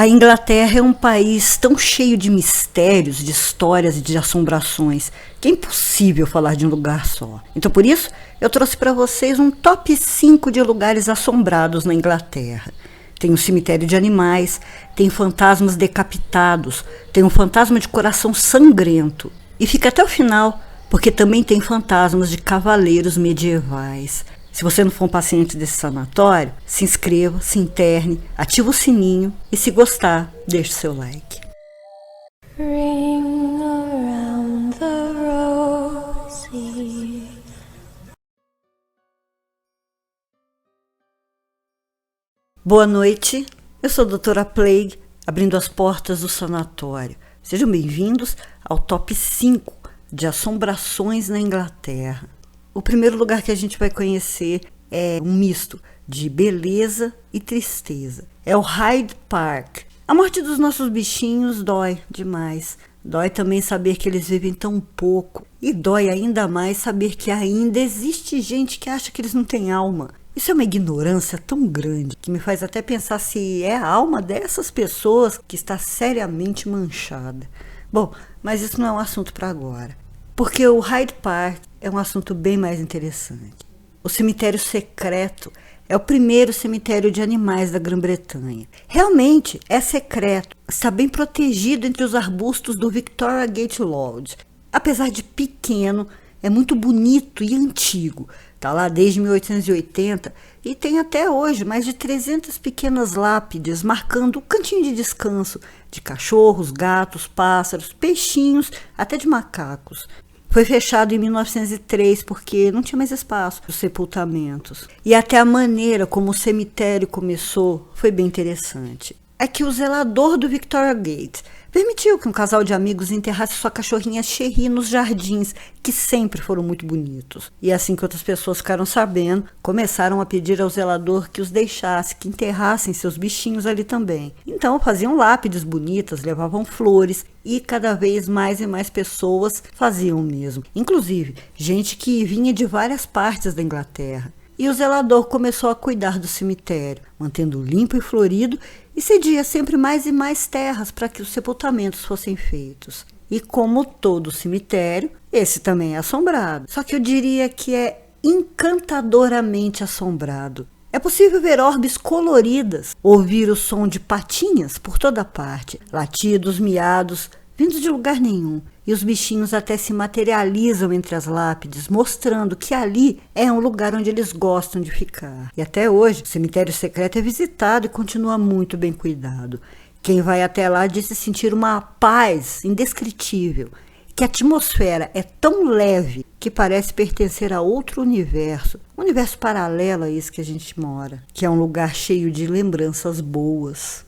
A Inglaterra é um país tão cheio de mistérios, de histórias e de assombrações que é impossível falar de um lugar só. Então, por isso, eu trouxe para vocês um top 5 de lugares assombrados na Inglaterra. Tem um cemitério de animais, tem fantasmas decapitados, tem um fantasma de coração sangrento. E fica até o final, porque também tem fantasmas de cavaleiros medievais. Se você não for um paciente desse sanatório, se inscreva, se interne, ativa o sininho e, se gostar, deixe seu like. Ring around the rosy. Boa noite, eu sou a doutora Plague, abrindo as portas do sanatório. Sejam bem-vindos ao top 5 de assombrações na Inglaterra. O primeiro lugar que a gente vai conhecer é um misto de beleza e tristeza. É o Hyde Park. A morte dos nossos bichinhos dói demais. Dói também saber que eles vivem tão pouco. E dói ainda mais saber que ainda existe gente que acha que eles não têm alma. Isso é uma ignorância tão grande que me faz até pensar se é a alma dessas pessoas que está seriamente manchada. Bom, mas isso não é um assunto para agora. Porque o Hyde Park é um assunto bem mais interessante. O cemitério secreto é o primeiro cemitério de animais da Grã-Bretanha. Realmente é secreto, está bem protegido entre os arbustos do Victoria Gate Lodge. Apesar de pequeno, é muito bonito e antigo. Está lá desde 1880 e tem até hoje mais de 300 pequenas lápides marcando o cantinho de descanso de cachorros, gatos, pássaros, peixinhos, até de macacos. Foi fechado em 1903 porque não tinha mais espaço para os sepultamentos. E até a maneira como o cemitério começou foi bem interessante. É que o zelador do Victoria Gate permitiu que um casal de amigos enterrasse sua cachorrinha Cherry nos jardins, que sempre foram muito bonitos. E assim que outras pessoas ficaram sabendo, começaram a pedir ao zelador que os deixasse, que enterrassem seus bichinhos ali também. Então faziam lápides bonitas, levavam flores e cada vez mais e mais pessoas faziam o mesmo. Inclusive, gente que vinha de várias partes da Inglaterra. E o zelador começou a cuidar do cemitério, mantendo limpo e florido, e cedia sempre mais e mais terras para que os sepultamentos fossem feitos. E como todo cemitério, esse também é assombrado. Só que eu diria que é encantadoramente assombrado. É possível ver orbes coloridas, ouvir o som de patinhas por toda parte, latidos, miados, vindos de lugar nenhum. E os bichinhos até se materializam entre as lápides, mostrando que ali é um lugar onde eles gostam de ficar. E até hoje, o cemitério secreto é visitado e continua muito bem cuidado. Quem vai até lá diz se sentir uma paz indescritível, que a atmosfera é tão leve que parece pertencer a outro universo, um universo paralelo a esse que a gente mora, que é um lugar cheio de lembranças boas.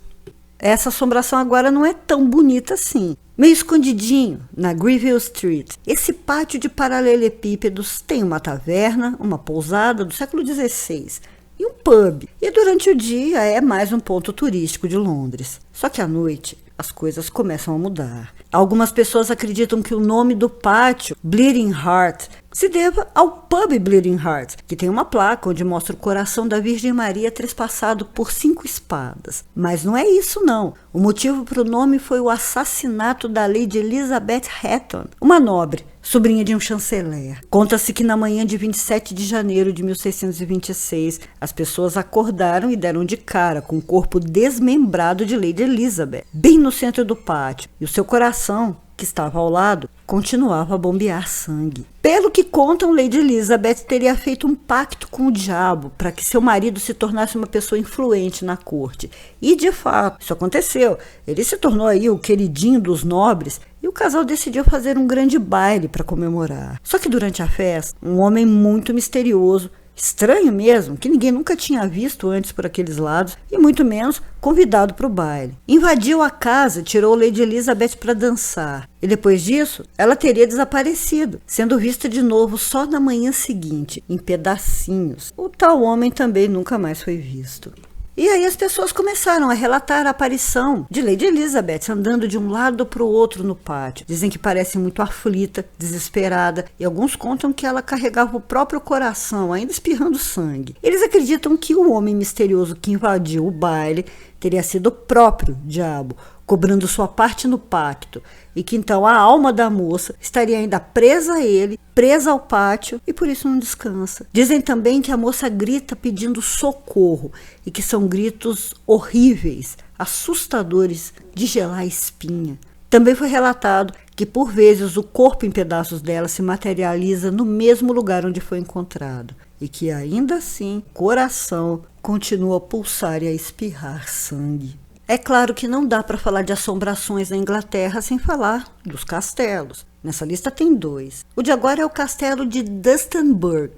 Essa assombração agora não é tão bonita assim. Meio escondidinho, na Greville Street, esse pátio de paralelepípedos tem uma taverna, uma pousada do século XVI e um pub. E durante o dia é mais um ponto turístico de Londres. Só que à noite as coisas começam a mudar. Algumas pessoas acreditam que o nome do pátio, Bleeding Heart, se deva ao pub Bleeding Heart, que tem uma placa onde mostra o coração da Virgem Maria trespassado por 5 espadas. Mas não é isso não. O motivo para o nome foi o assassinato da Lady Elizabeth Hatton, uma nobre, sobrinha de um chanceler. Conta-se que na manhã de 27 de janeiro de 1626, as pessoas acordaram e deram de cara com o corpo desmembrado de Lady Elizabeth, bem no centro do pátio, e o seu coração, que estava ao lado, continuava a bombear sangue. Pelo que contam, Lady Elizabeth teria feito um pacto com o diabo para que seu marido se tornasse uma pessoa influente na corte. E, de fato, isso aconteceu. Ele se tornou aí o queridinho dos nobres e o casal decidiu fazer um grande baile para comemorar. Só que durante a festa, um homem muito misterioso, estranho mesmo, que ninguém nunca tinha visto antes por aqueles lados, e muito menos convidado para o baile. Invadiu a casa, tirou Lady Elizabeth para dançar. E depois disso, ela teria desaparecido, sendo vista de novo só na manhã seguinte, em pedacinhos. O tal homem também nunca mais foi visto. E aí as pessoas começaram a relatar a aparição de Lady Elizabeth andando de um lado para o outro no pátio. Dizem que parece muito aflita, desesperada, e alguns contam que ela carregava o próprio coração, ainda espirrando sangue. Eles acreditam que o homem misterioso que invadiu o baile teria sido o próprio diabo, cobrando sua parte no pacto, e que então a alma da moça estaria ainda presa a ele, presa ao pátio, e por isso não descansa. Dizem também que a moça grita pedindo socorro, e que são gritos horríveis, assustadores, de gelar a espinha. Também foi relatado que por vezes o corpo em pedaços dela se materializa no mesmo lugar onde foi encontrado, e que ainda assim o coração continua a pulsar e a espirrar sangue. É claro que não dá para falar de assombrações na Inglaterra sem falar dos castelos. Nessa lista tem 2. O de agora é o castelo de Dunstanburgh.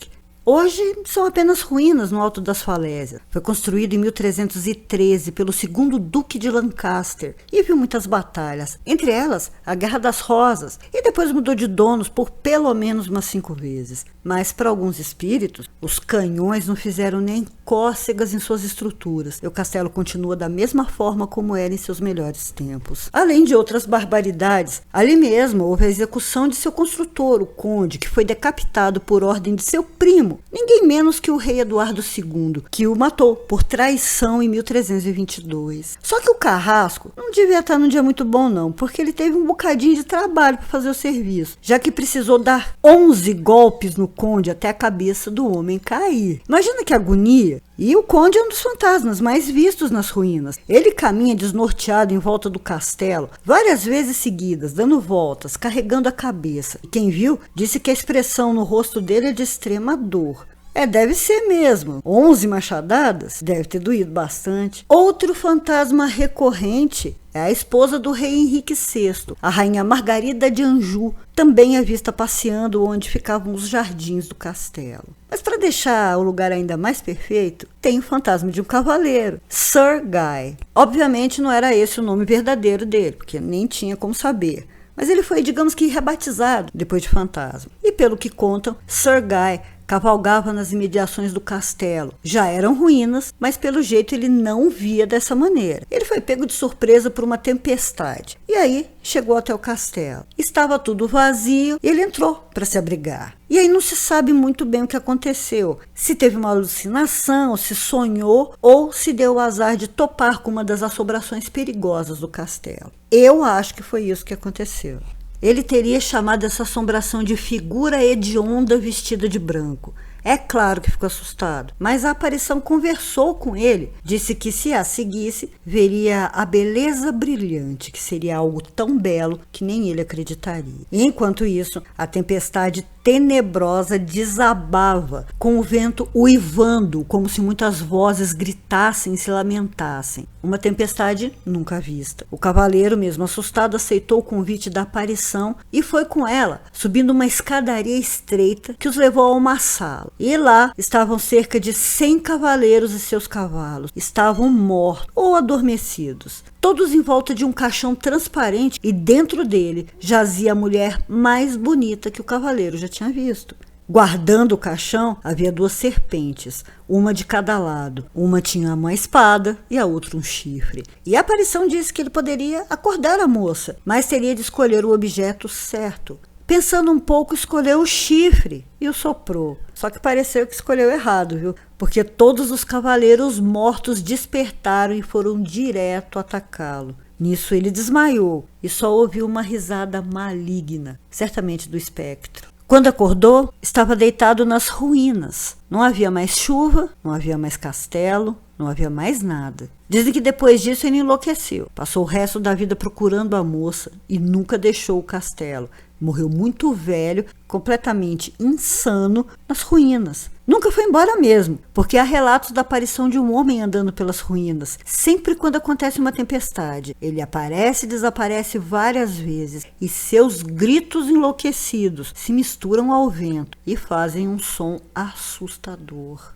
Hoje são apenas ruínas no Alto das Falésias. Foi construído em 1313 pelo segundo Duque de Lancaster e viu muitas batalhas, entre elas a Guerra das Rosas, e depois mudou de donos por pelo menos umas 5 vezes. Mas para alguns espíritos, os canhões não fizeram nem cócegas em suas estruturas, e o castelo continua da mesma forma como era em seus melhores tempos. Além de outras barbaridades, ali mesmo houve a execução de seu construtor, o conde, que foi decapitado por ordem de seu primo, ninguém menos que o rei Eduardo II, que o matou por traição em 1322. Só que o carrasco não devia estar num dia muito bom não, porque ele teve um bocadinho de trabalho para fazer o serviço, já que precisou dar 11 golpes no conde até a cabeça do homem cair. Imagina que agonia! E o conde é um dos fantasmas mais vistos nas ruínas. Ele caminha desnorteado em volta do castelo, várias vezes seguidas, dando voltas, carregando a cabeça. E quem viu disse que a expressão no rosto dele é de extrema dor. Deve ser mesmo. 11 machadadas? Deve ter doído bastante. Outro fantasma recorrente é a esposa do rei Henrique VI, a rainha Margarida de Anjou, também é vista passeando onde ficavam os jardins do castelo. Mas para deixar o lugar ainda mais perfeito, tem o fantasma de um cavaleiro, Sir Guy. Obviamente não era esse o nome verdadeiro dele, porque nem tinha como saber. Mas ele foi, digamos que, rebatizado depois de fantasma. E pelo que contam, Sir Guy cavalgava nas imediações do castelo. Já eram ruínas, mas pelo jeito ele não via dessa maneira. Ele foi pego de surpresa por uma tempestade. E aí chegou até o castelo. Estava tudo vazio e ele entrou para se abrigar. E aí não se sabe muito bem o que aconteceu. Se teve uma alucinação, se sonhou ou se deu o azar de topar com uma das assombrações perigosas do castelo. Eu acho que foi isso que aconteceu. Ele teria chamado essa assombração de figura hedionda vestida de branco. É claro que ficou assustado, mas a aparição conversou com ele, disse que se a seguisse, veria a beleza brilhante, que seria algo tão belo que nem ele acreditaria. E enquanto isso, a tempestade tenebrosa desabava, com o vento uivando, como se muitas vozes gritassem e se lamentassem. Uma tempestade nunca vista. O cavaleiro, mesmo assustado, aceitou o convite da aparição e foi com ela, subindo uma escadaria estreita que os levou a uma sala. E lá estavam cerca de 100 cavaleiros e seus cavalos. Estavam mortos ou adormecidos, todos em volta de um caixão transparente, e dentro dele jazia a mulher mais bonita que o cavaleiro já tinha visto. Guardando o caixão havia 2 serpentes, uma de cada lado. Uma tinha uma espada e a outra um chifre. E a aparição disse que ele poderia acordar a moça, mas teria de escolher o objeto certo. Pensando um pouco, escolheu o chifre e o soprou. Só que pareceu que escolheu errado, viu? Porque todos os cavaleiros mortos despertaram e foram direto atacá-lo. Nisso ele desmaiou e só ouviu uma risada maligna, certamente do espectro. Quando acordou, estava deitado nas ruínas. Não havia mais chuva, não havia mais castelo, não havia mais nada. Dizem que depois disso ele enlouqueceu. Passou o resto da vida procurando a moça e nunca deixou o castelo. Morreu muito velho, completamente insano, nas ruínas. Nunca foi embora mesmo, porque há relatos da aparição de um homem andando pelas ruínas, sempre quando acontece uma tempestade. Ele aparece e desaparece várias vezes, e seus gritos enlouquecidos se misturam ao vento e fazem um som assustador.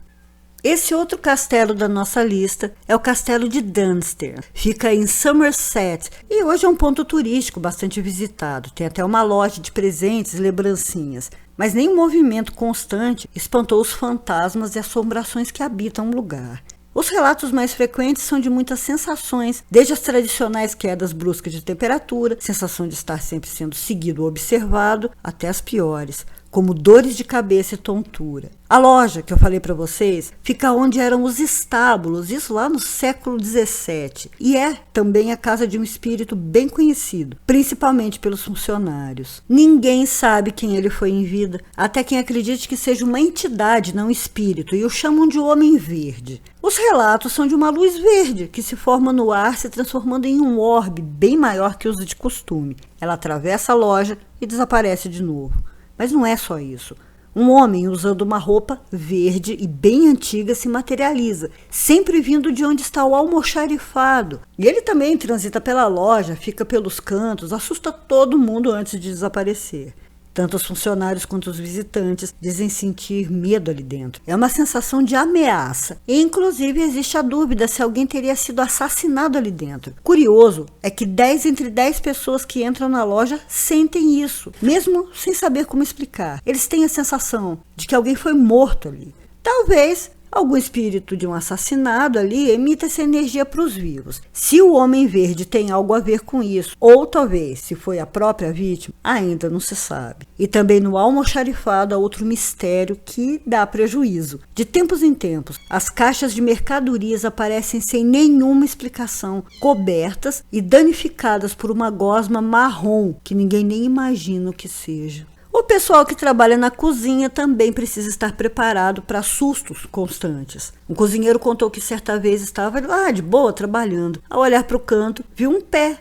Esse outro castelo da nossa lista é o castelo de Dunster. Fica em Somerset e hoje é um ponto turístico bastante visitado. Tem até uma loja de presentes e lembrancinhas. Mas nenhum movimento constante espantou os fantasmas e assombrações que habitam o lugar. Os relatos mais frequentes são de muitas sensações, desde as tradicionais quedas bruscas de temperatura, sensação de estar sempre sendo seguido ou observado, até as piores, como dores de cabeça e tontura. A loja que eu falei para vocês fica onde eram os estábulos, isso lá no século XVII, e é também a casa de um espírito bem conhecido, principalmente pelos funcionários. Ninguém sabe quem ele foi em vida, até quem acredite que seja uma entidade, não espírito, e o chamam de Homem Verde. Os relatos são de uma luz verde que se forma no ar, se transformando em um orbe bem maior que os de costume. Ela atravessa a loja e desaparece de novo. Mas não é só isso. Um homem usando uma roupa verde e bem antiga se materializa, sempre vindo de onde está o almoxarifado. E ele também transita pela loja, fica pelos cantos, assusta todo mundo antes de desaparecer. Tanto os funcionários quanto os visitantes dizem sentir medo ali dentro. É uma sensação de ameaça. E, inclusive, existe a dúvida se alguém teria sido assassinado ali dentro. Curioso é que 10 entre 10 pessoas que entram na loja sentem isso, mesmo sem saber como explicar. Eles têm a sensação de que alguém foi morto ali. Talvez algum espírito de um assassinado ali emita essa energia para os vivos. Se o Homem Verde tem algo a ver com isso, ou talvez se foi a própria vítima, ainda não se sabe. E também no almoxarifado há outro mistério que dá prejuízo. De tempos em tempos, as caixas de mercadorias aparecem sem nenhuma explicação, cobertas e danificadas por uma gosma marrom que ninguém nem imagina o que seja. O pessoal que trabalha na cozinha também precisa estar preparado para sustos constantes. Um cozinheiro contou que certa vez estava lá de boa trabalhando. Ao olhar para o canto, viu um pé.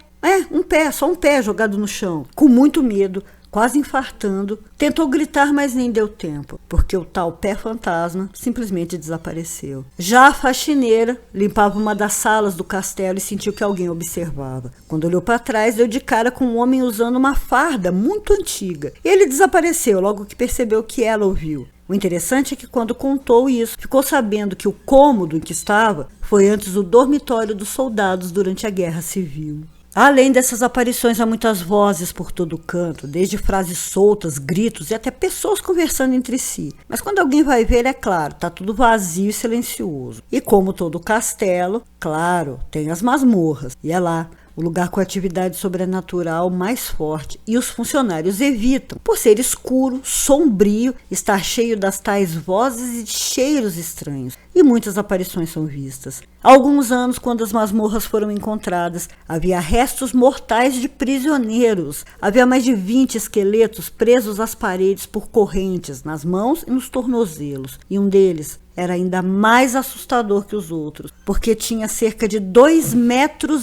Só um pé jogado no chão. Com muito medo, quase infartando, tentou gritar, mas nem deu tempo, porque o tal pé fantasma simplesmente desapareceu. Já a faxineira limpava uma das salas do castelo e sentiu que alguém observava. Quando olhou para trás, deu de cara com um homem usando uma farda muito antiga. Ele desapareceu logo que percebeu que ela ouviu. O interessante é que quando contou isso, ficou sabendo que o cômodo em que estava foi antes o dormitório dos soldados durante a Guerra Civil. Além dessas aparições, há muitas vozes por todo canto, desde frases soltas, gritos e até pessoas conversando entre si. Mas quando alguém vai ver, é claro, tá tudo vazio e silencioso. E como todo castelo, claro, tem as masmorras. E é lá, o lugar com a atividade sobrenatural mais forte, e os funcionários evitam, por ser escuro, sombrio, estar cheio das tais vozes e de cheiros estranhos. E muitas aparições são vistas. Há alguns anos, quando as masmorras foram encontradas, havia restos mortais de prisioneiros. Havia mais de 20 esqueletos presos às paredes por correntes, nas mãos e nos tornozelos. E um deles era ainda mais assustador que os outros, porque tinha cerca de 2,5 metros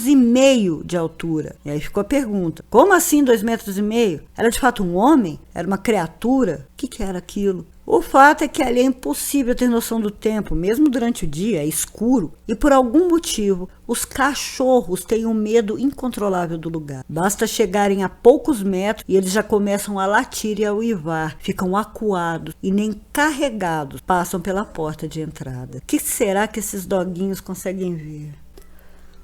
de altura. E aí ficou a pergunta, como assim 2,5 metros? Era de fato um homem? Era uma criatura? O que era aquilo? O fato é que ali é impossível ter noção do tempo, mesmo durante o dia, é escuro, e por algum motivo os cachorros têm um medo incontrolável do lugar. Basta chegarem a poucos metros e eles já começam a latir e a uivar, ficam acuados e nem carregados passam pela porta de entrada. O que será que esses doguinhos conseguem ver?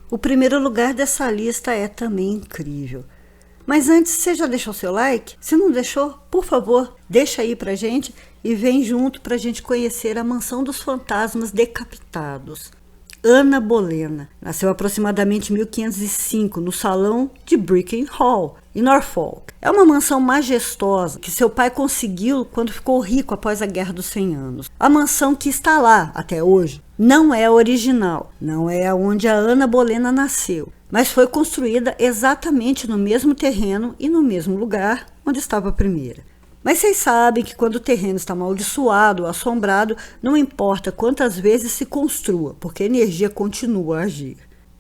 O primeiro lugar dessa lista é também incrível. Mas antes, você já deixou seu like? Se não deixou, por favor, deixa aí pra gente e vem junto pra gente conhecer a Mansão dos Fantasmas Decapitados. Ana Bolena nasceu aproximadamente em 1505 no salão de Bricken Hall, em Norfolk. É uma mansão majestosa que seu pai conseguiu quando ficou rico após a Guerra dos 100 Anos. A mansão que está lá até hoje não é a original, não é onde a Ana Bolena nasceu, mas foi construída exatamente no mesmo terreno e no mesmo lugar onde estava a primeira. Mas vocês sabem que quando o terreno está amaldiçoado ou assombrado, não importa quantas vezes se construa, porque a energia continua a agir.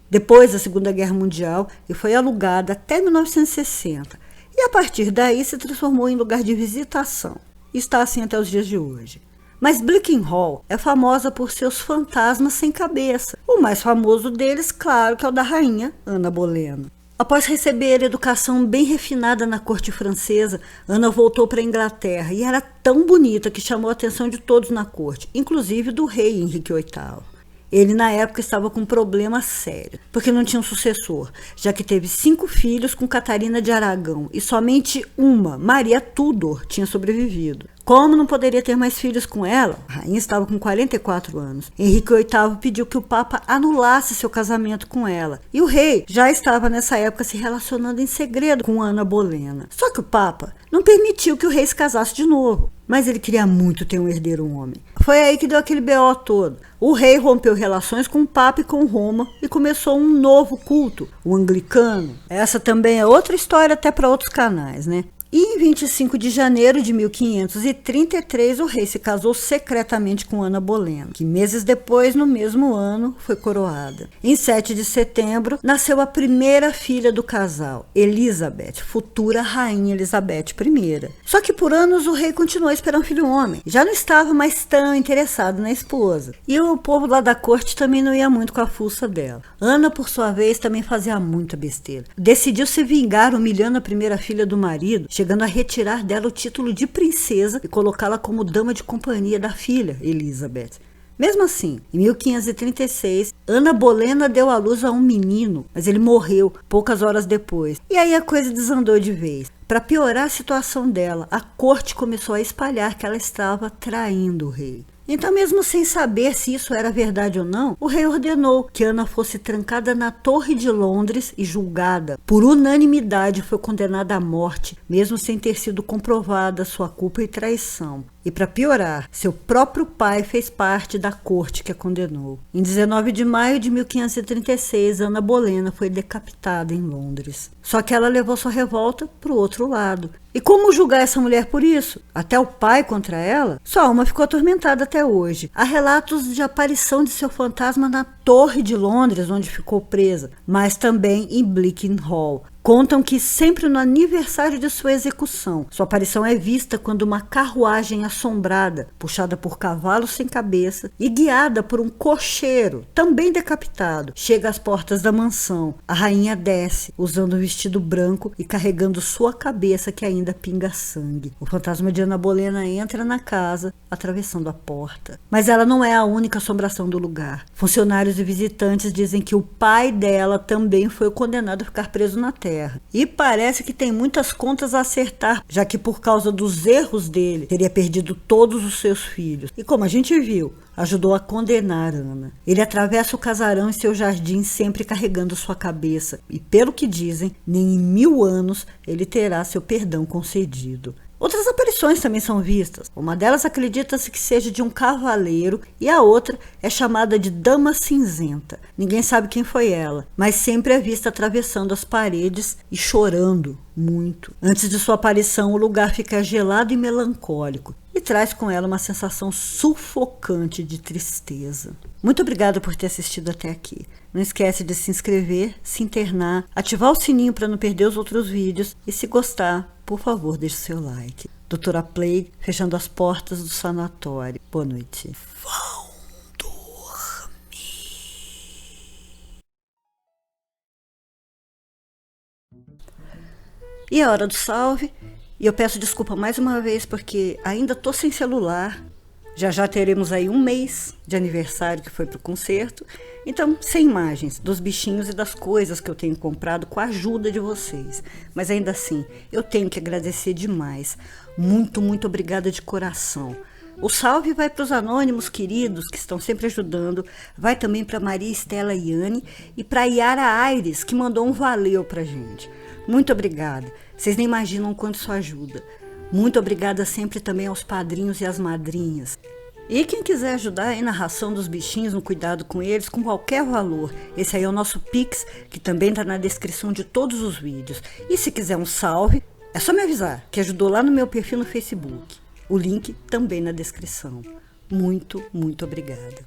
Depois da Segunda Guerra Mundial, ele foi alugada até 1960, e a partir daí se transformou em lugar de visitação. E está assim até os dias de hoje. Mas Bricken Hall é famosa por seus fantasmas sem cabeça. O mais famoso deles, claro, que é o da rainha Ana Bolena. Após receber educação bem refinada na corte francesa, Ana voltou para a Inglaterra e era tão bonita que chamou a atenção de todos na corte, inclusive do rei Henrique VIII. Ele, na época, estava com um problema sério, porque não tinha um sucessor, já que teve 5 filhos com Catarina de Aragão e somente uma, Maria Tudor, tinha sobrevivido. Como não poderia ter mais filhos com ela, a rainha estava com 44 anos. Henrique VIII pediu que o Papa anulasse seu casamento com ela. E o rei já estava nessa época se relacionando em segredo com Ana Bolena. Só que o Papa não permitiu que o rei se casasse de novo. Mas ele queria muito ter um herdeiro homem. Foi aí que deu aquele BO todo. O rei rompeu relações com o Papa e com Roma e começou um novo culto, o anglicano. Essa também é outra história até para outros canais, né? E em 25 de janeiro de 1533, o rei se casou secretamente com Ana Bolena, que meses depois, no mesmo ano, foi coroada. Em 7 de setembro, nasceu a primeira filha do casal, Elizabeth, futura rainha Elizabeth I. Só que por anos o rei continuou esperando um filho homem. Já não estava mais tão interessado na esposa. E o povo lá da corte também não ia muito com a fuça dela. Ana, por sua vez, também fazia muita besteira. Decidiu se vingar humilhando a primeira filha do marido, chegando a retirar dela o título de princesa e colocá-la como dama de companhia da filha, Elizabeth. Mesmo assim, em 1536, Ana Bolena deu à luz a um menino, mas ele morreu poucas horas depois. E aí a coisa desandou de vez. Para piorar a situação dela, a corte começou a espalhar que ela estava traindo o rei. Então, mesmo sem saber se isso era verdade ou não, o rei ordenou que Ana fosse trancada na Torre de Londres e julgada. Por unanimidade, foi condenada à morte, mesmo sem ter sido comprovada sua culpa e traição. E para piorar, seu próprio pai fez parte da corte que a condenou. Em 19 de maio de 1536, Ana Bolena foi decapitada em Londres. Só que ela levou sua revolta para o outro lado. E como julgar essa mulher por isso? Até o pai contra ela? Sua alma ficou atormentada até hoje. Há relatos de aparição de seu fantasma na Torre de Londres, onde ficou presa, mas também em Bleaking Hall. Contam que sempre no aniversário de sua execução, sua aparição é vista quando uma carruagem assombrada, puxada por cavalos sem cabeça e guiada por um cocheiro, também decapitado, chega às portas da mansão. A rainha desce, usando um vestido branco e carregando sua cabeça que ainda pinga sangue. O fantasma de Ana Bolena entra na casa, atravessando a porta. Mas ela não é a única assombração do lugar. Funcionários e visitantes dizem que o pai dela também foi condenado a ficar preso na terra. E parece que tem muitas contas a acertar, já que por causa dos erros dele, teria perdido todos os seus filhos. E como a gente viu, ajudou a condenar Ana. Ele atravessa o casarão em seu jardim, sempre carregando sua cabeça. E pelo que dizem, nem em 1000 anos ele terá seu perdão concedido. Outras aparições também são vistas. Uma delas acredita-se que seja de um cavaleiro e a outra é chamada de Dama Cinzenta. Ninguém sabe quem foi ela, mas sempre é vista atravessando as paredes e chorando muito. Antes de sua aparição, o lugar fica gelado e melancólico e traz com ela uma sensação sufocante de tristeza. Muito obrigada por ter assistido até aqui. Não esquece de se inscrever, se internar, ativar o sininho para não perder os outros vídeos e se gostar, por favor, deixe seu like. Doutora Plague, fechando as portas do sanatório. Boa noite. Vão dormir. E a hora do salve. E eu peço desculpa mais uma vez porque ainda tô sem celular. Já teremos aí 1 mês de aniversário que foi pro concerto. Então, sem imagens dos bichinhos e das coisas que eu tenho comprado com a ajuda de vocês. Mas ainda assim, eu tenho que agradecer demais. Muito, muito obrigada de coração. O salve vai para os anônimos queridos que estão sempre ajudando. Vai também para Maria Estela Iane e para Yara Aires, que mandou um valeu pra gente. Muito obrigada. Vocês nem imaginam o quanto isso ajuda. Muito obrigada sempre também aos padrinhos e às madrinhas. E quem quiser ajudar aí na ração dos bichinhos, no cuidado com eles, com qualquer valor, esse aí é o nosso Pix, que também está na descrição de todos os vídeos. E se quiser um salve, é só me avisar, que ajudou lá no meu perfil no Facebook. O link também na descrição. Muito, muito obrigada.